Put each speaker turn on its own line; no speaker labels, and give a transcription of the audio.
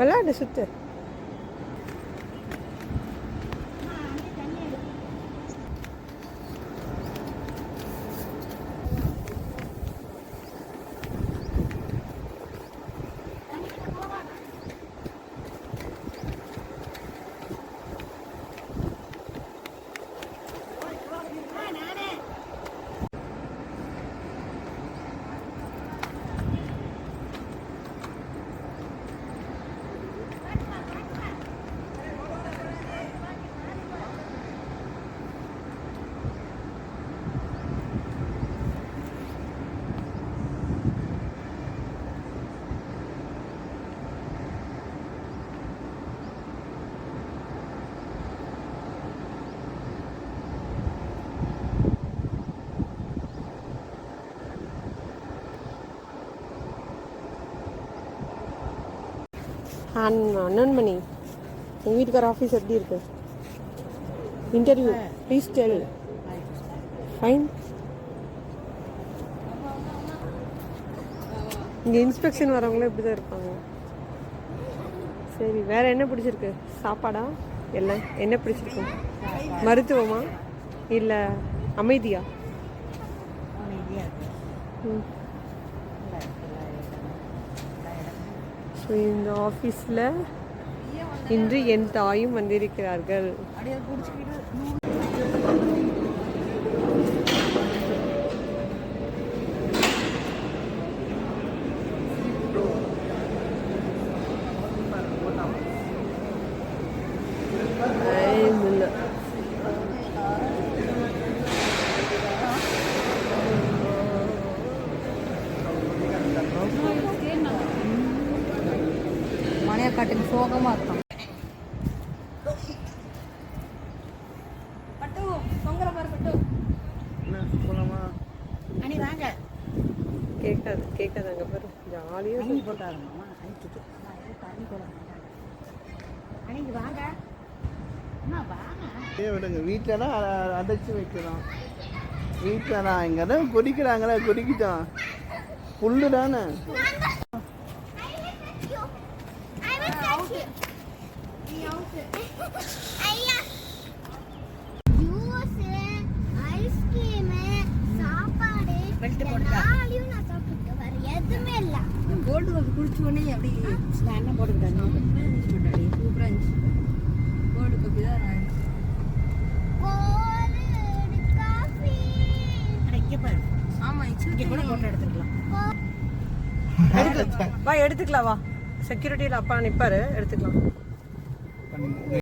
விளையாடு சுத்து. அண்ணன்மணி, எங்கள் வீட்டுக்கார ஆஃபீஸ் எப்படி இருக்கு? Interview please tell. ஃபைன். இங்கே இன்ஸ்பெக்ஷன் வரவங்களும் இப்படி தான் இருப்பாங்க. சரி, வேறு என்ன பிடிச்சிருக்கு? சாப்பாடா? எல்லாம் என்ன பிடிச்சிருக்கு? மருத்துவமா இல்லை அமைதியா? ஸோ இந்த ஆஃபீஸில் இன்று என் தாயும் வந்திருக்கிறார்கள்.
காட்டுங்க, சோகமாக இருக்கும். பட்டு தொங்குற பாரு பட்டு. அனி வாங்க.
கேட்காது கேட்காது. அங்கே பாரு ஜாலியாக
தண்ணி போட்டாருமாம்மா. அனுப்பிட்டு தண்ணி போடாங்க. அன்னைக்கு வாங்க அம்மா வாங்க.
விடுங்க, வீட்டில் தான் அடைச்சி வைக்கிறோம். வீட்டில் தான் இங்கே தான் கொதிக்கிறாங்களே, கொதிக்கிட்டோம். புல்லு தானே.
கோல்டு காஃபி குடிச்ச உடனே அப்படி எண்ணெய் போட்டுக்கிட்டாங்க. சூப்பராக இருந்துச்சு. கோல்டு காஃபி தான் ஆமாம், இங்கே கூட போட்டு எடுத்துக்கலாம்.
வா எடுத்துக்கலாம். வா, செக்யூரிட்டியில் அப்பா நிற்பாரு, எடுத்துக்கலாம்.